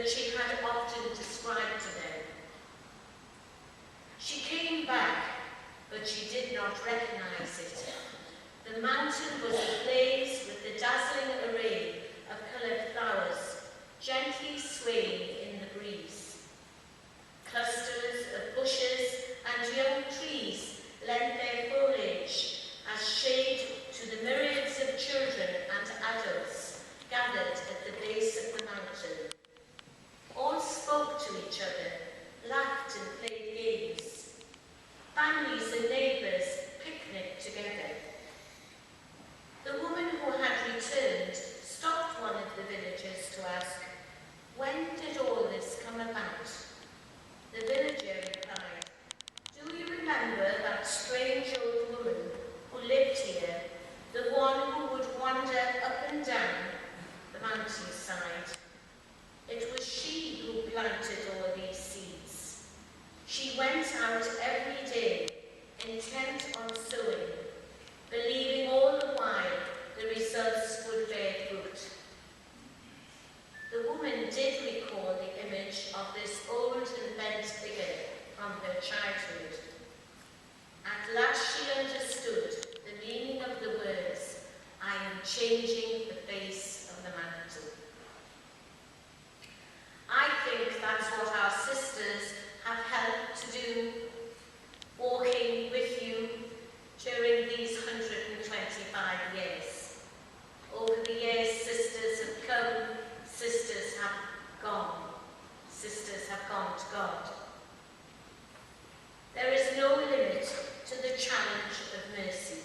that she had often described to them. She came back, but she did not recognize it. The mountain was ablaze with the dazzling array of coloured flowers, gently swaying in the breeze. Clusters of bushes and young trees lent their foliage as shade to the myriads of children and adults gathered at the base of the mountain. All spoke to each other, laughed and played games. Families and neighbours picnicked together. The woman who had returned stopped one of the villagers to ask, "When did all this come about?" The villager replied, "Do you remember that strange old woman who lived here, the one who would wander up and down the mountainside? It was she who planted all these seeds. She went out every day, intent on sowing, believing all the while the results would bear fruit." The woman did recall the image of this old and bent figure from her childhood. At last she understood the meaning of the words, "I am changing the face of the mountain." I think that's what our sisters have helped to do, walking with you during these 125 years. Over the years, sisters have come, sisters have gone. Sisters have gone to God. There is no limit to the challenge of mercy.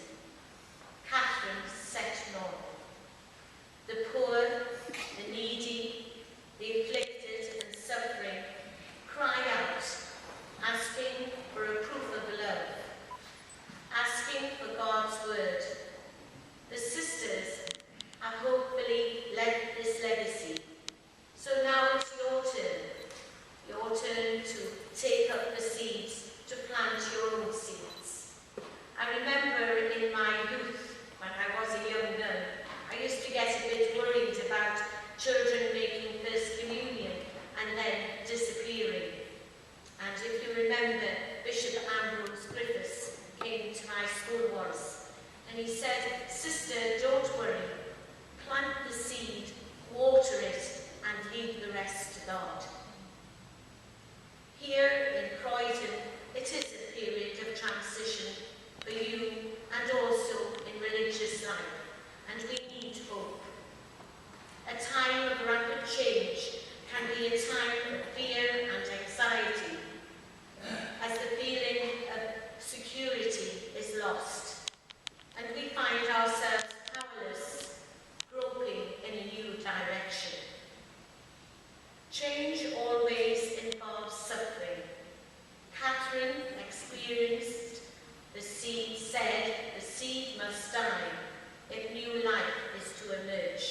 Catherine set none. The poor, the needy, the afflicted and suffering cry out, asking for a proof of love, asking for God's word. The sisters have hopefully led this legacy. So now it's your turn to take up the seeds, to plant your own seeds. I remember in my youth, when I was a young nun, I used to get a bit worried about children making First Communion and then disappearing. And if you remember, Bishop Ambrose Griffiths came to my school once, and he said, "Sister, don't worry. Plant the seed, water it, and leave the rest to God." Here in Croydon, it is a period of transition for you and also in religious life, and we need hope. A time of rapid change can be a time of fear and anxiety, as the feeling of security is lost, and we find ourselves powerless, groping in a new direction. Change always involves suffering. Catherine experienced the seed must die if new life is to emerge.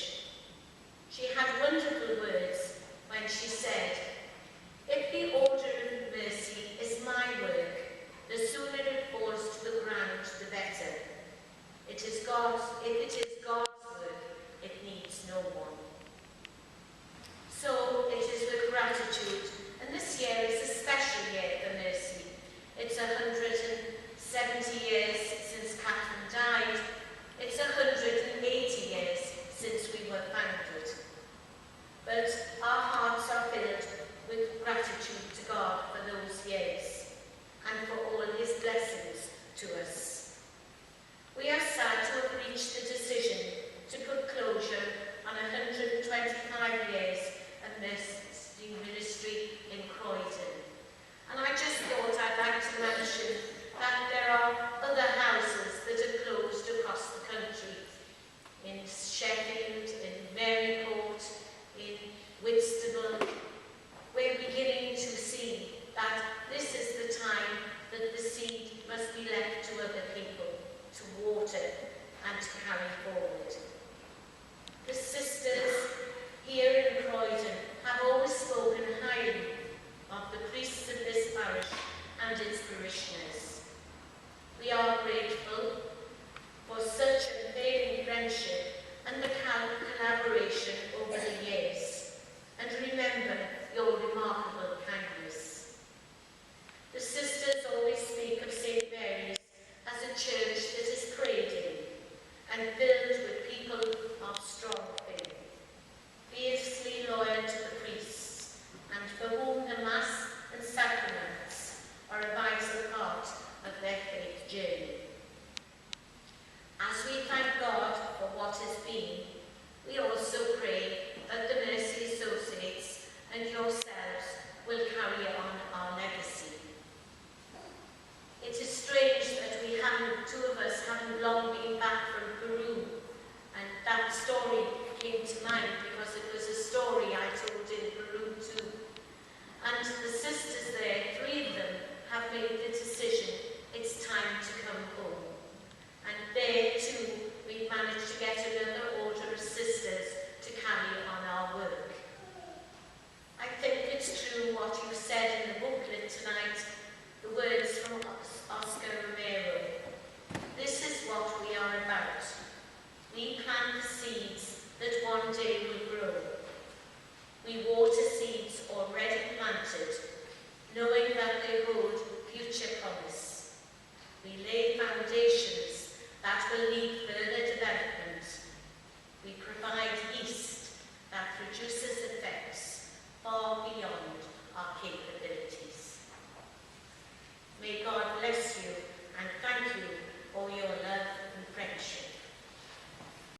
She had wonderful words when she said, "If the order of mercy is my work, the sooner it falls to the ground, the better. If it is God's work, it needs no one." So it is with gratitude, and this year is a special year for mercy. It's 170 years since Catherine died. It's 180 years since we were founded. But our hearts are filled with gratitude to God for those years and for all his blessings to us. We are sad to have reached the decision to put closure on 125 years of mercy ministry in Croydon. And I just thought I'd like to mention that there are other houses that are closed across the country. In Sheffield, in Marycourt, in Whitstable. We're beginning to see that this is the time that the seed must be left to other people to water and to carry forward. The sisters here in Croydon have always spoken highly of the priests of this parish and its parishioners. We are grateful for such unfailing friendship and the collaboration over the years. And remember, what you said in the booklet tonight, the words from Oscar Romero. This is what we are about. We plant the seeds that one day will grow. We water seeds already planted, knowing that they hold future promise. We lay foundations that will lead further